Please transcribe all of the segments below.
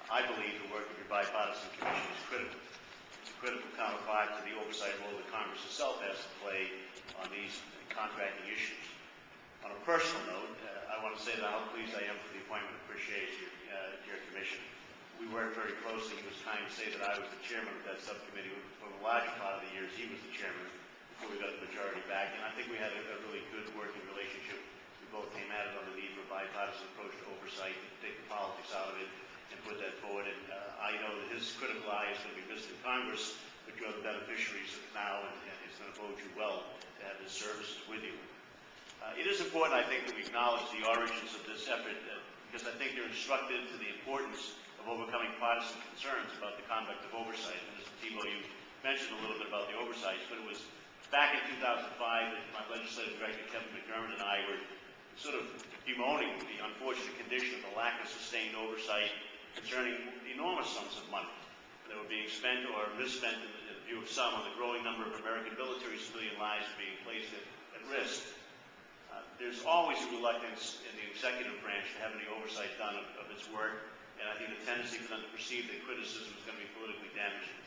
I believe the work of your bipartisan commission is critical. It's a critical counterpart to the oversight role that Congress itself has to play on these contracting issues. On a personal note, I want to say that how pleased I am for the appointment of Chris Shea to your commission. We worked very closely. He was kind to say that I was the chairman of that subcommittee. For the larger part of the years, he was the chairman before we got the majority back. And I think we had a really good working relationship. We both came at it on the need for a bipartisan approach to oversight, to take the politics out of it and put that forward. And I know that his critical eye is going to be missed in Congress, but you're the beneficiaries of it now, and it's going to bode you well to have his services with you. It is important, I think, that we acknowledge the origins of this effort because I think they're instructive to the importance of overcoming partisan concerns about the conduct of oversight. And Mr. Tebow, you mentioned a little bit about the oversights, but it was back in 2005 that my legislative director, Kevin McDermott, and I were sort of bemoaning the unfortunate condition of the lack of sustained oversight concerning the enormous sums of money that were being spent or misspent in the view of some on the growing number of American military civilian lives being placed at risk. There's always a reluctance in the executive branch to have any oversight done of its work, and I think the tendency for them to perceive that criticism is going to be politically damaging.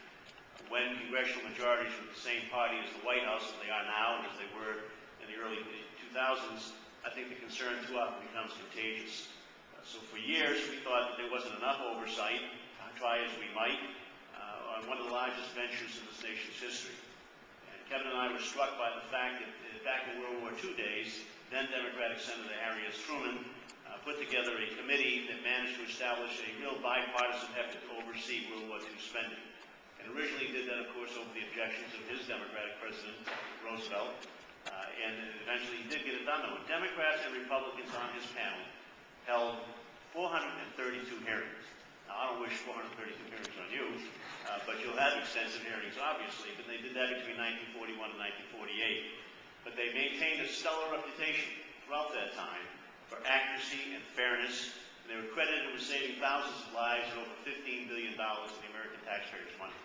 When congressional majorities were the same party as the White House as they are now and as they were in the early 2000s, I think the concern too often becomes contagious. So for years we thought that there wasn't enough oversight, try as we might, on one of the largest ventures in this nation's history. And Kevin and I were struck by the fact that back in World War II days, then Democratic Senator Harry S. Truman put together a committee that managed to establish a real bipartisan effort to oversee World War II spending. And originally did that, of course, over the objections of his Democratic president, Roosevelt. And eventually he did get it done, though. Democrats and Republicans on his panel held 432 hearings. Now, I don't wish 432 hearings on you, but you'll have extensive hearings, obviously. But they did that between 1941 and 1948. But they maintained a stellar reputation throughout that time for accuracy and fairness, and they were credited with saving thousands of lives and over $15 billion of the American taxpayers' money.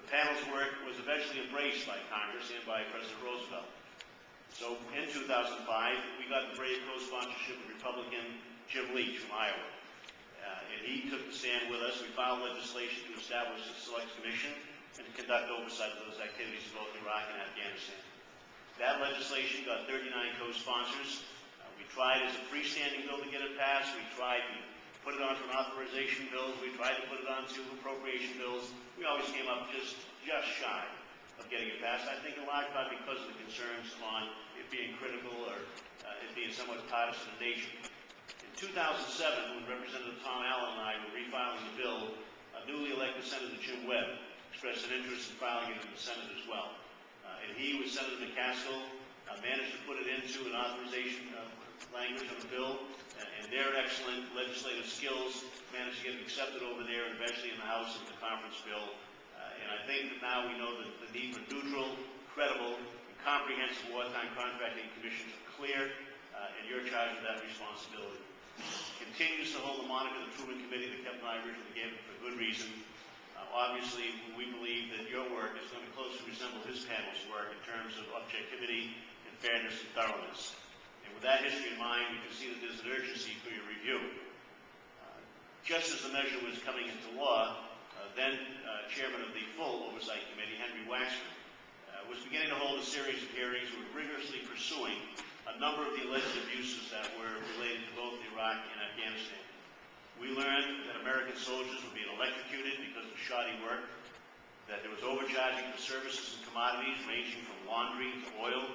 The panel's work was eventually embraced by Congress and by President Roosevelt. So in 2005, we got the brave co-sponsorship of Republican Jim Leach from Iowa. And he took the stand with us. We filed legislation to establish a select commission and to conduct oversight of those activities in both Iraq and Afghanistan. That legislation got 39 co-sponsors. We tried as a freestanding bill to get it passed. We tried to put it onto an authorization bill. We tried to put it onto appropriation bills. We always came up just shy of getting it passed. I think in large part because of the concerns on it being critical or it being somewhat partisan in nature. In 2007, when Representative Tom Allen and I were refiling the bill, newly elected Senator Jim Webb expressed an interest in filing it in the Senate as well. And he, with Senator McCaskill, managed to put it into an authorization language on the bill, and their excellent legislative skills managed to get it accepted over there and eventually in the House of the conference bill. And I think that now we know that the need for neutral, credible, and comprehensive wartime contracting commissions are clear, and you're charged with that responsibility. Continues to hold the moniker of the Truman Committee that Kevin and I originally gave it for good reason. Obviously, we believe that your work is going to closely resemble his panel's work in terms of objectivity and fairness and thoroughness. And with that history in mind, we can see that there's an urgency for your review. Just as the measure was coming into law, then chairman of the full Oversight Committee, Henry Waxman, was beginning to hold a series of hearings who were rigorously pursuing a number of the alleged abuses that were related to both Iraq and Afghanistan. We learned that American soldiers were being electrocuted because of shoddy work, that there was overcharging for services and commodities ranging from laundry to oil.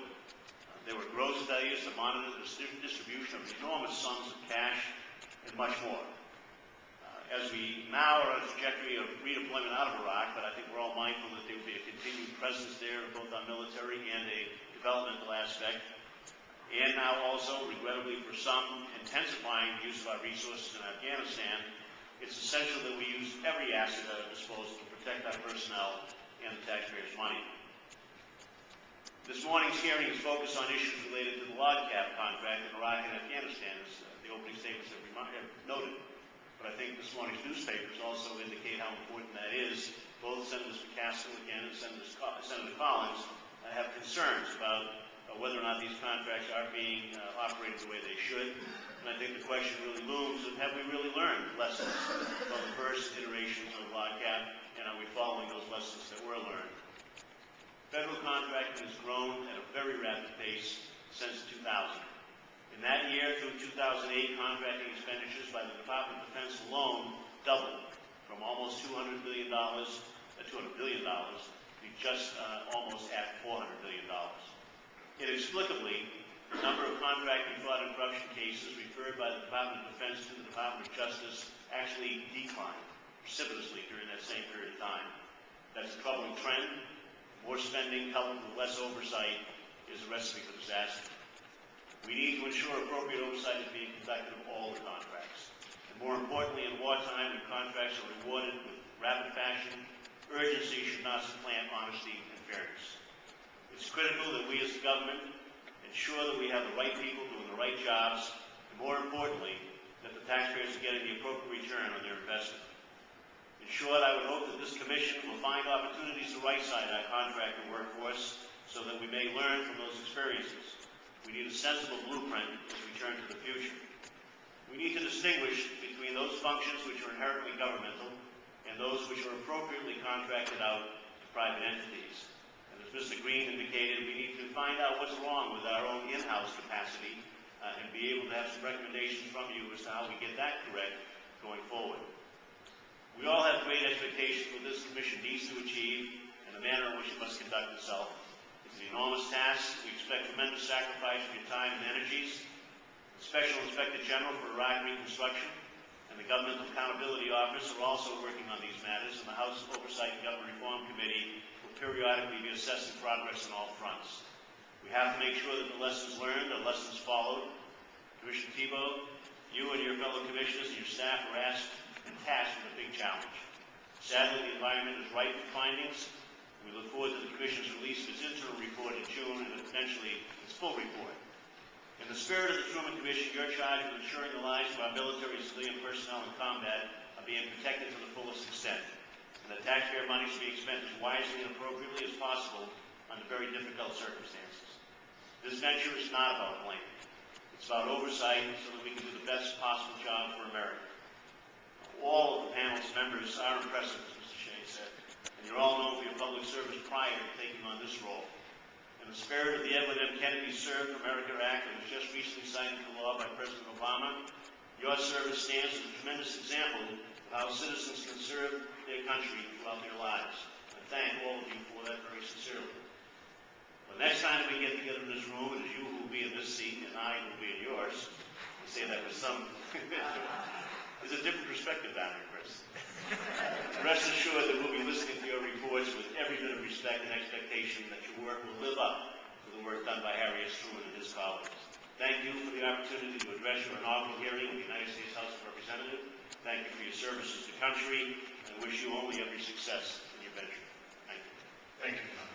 There were gross failures to monitor the distribution of enormous sums of cash and much more. As we now are on a trajectory of redeployment out of Iraq, but I think we're all mindful that there will be a continued presence there, both on military and a developmental aspect. And now also, regrettably for some, intensifying the use of our resources in Afghanistan, it's essential that we use every asset at our disposal to protect our personnel and the taxpayers' money. This morning's hearing is focused on issues related to the LOGCAP contract in Iraq and Afghanistan, as the opening statements have noted. But I think this morning's newspapers also indicate how important that is. Both Senators McCaskill again and Senator Collins have concerns about whether or not these contracts are being operated the way they should. And I think the question really looms of have we really learned lessons from the first just almost at $400 billion. Inexplicably, the number of contracting fraud and corruption cases referred by the Department of Defense to the Department of Justice actually declined precipitously during that same period of time. That's a troubling trend. More spending coupled with less oversight is a recipe for disaster. We need to ensure appropriate oversight is being conducted of all the contracts. And more importantly, in wartime, when contracts are rewarded with rapid fashion, urgency should not supplant honesty and fairness. It's critical that we as the government ensure that we have the right people doing the right jobs, and more importantly, that the taxpayers are getting the appropriate return on their investment. In short, I would hope that this commission will find opportunities to right-side our contractor workforce so that we may learn from those experiences. We need a sensible blueprint as we turn to the future. We need to distinguish between those functions which are inherently governmental and those which are appropriately contracted out to private entities. And as Mr. Green indicated, we need to find out what's wrong with our own in-house capacity and be able to have some recommendations from you as to how we get that correct going forward. We all have great expectations for what this commission needs to achieve and the manner in which it must conduct itself. It's an enormous task. We expect tremendous sacrifice of your time and energies. The Special Inspector General for Iraq Reconstruction and the Governmental Accountability Office are also working on these matters, and the House Oversight and Government Reform Committee will periodically be assessing progress on all fronts. We have to make sure that the lessons learned are lessons followed. Commissioner Thibault, you and your fellow commissioners and your staff are asked and tasked with a big challenge. Sadly, the environment is ripe for findings. We look forward to the Commission's release of its interim report in June and eventually its full report. In the spirit of the Truman Commission, your charge with ensuring the lives of our military and civilian personnel in combat are being protected to the fullest extent, and that taxpayer money is being spent as wisely and appropriately as possible under very difficult circumstances. This venture is not about blame. It's about oversight so that we can do the best possible job for America. All of the panel's members are impressive, as Mr. Shea said, and you're all known for your public service prior to taking on this role. In the spirit of the Edward M. Kennedy Serve for America Act that was just recently signed into law by President Obama, your service stands as a tremendous example of how citizens can serve their country throughout their lives. I thank all of you for that very sincerely. The next time we get together in this room, it is you who will be in this seat and I who will be in yours. I say that with some... There's a different perspective down here, Chris. Rest assured that we'll be listening to your reports with every bit of respect and expectation that your work will live up to the work done by Harry S. Truman and his colleagues. Thank you for the opportunity to address your inaugural hearing in the United States House of Representatives. Thank you for your services to the country, and wish you only every success in your venture. Thank you. Thank you.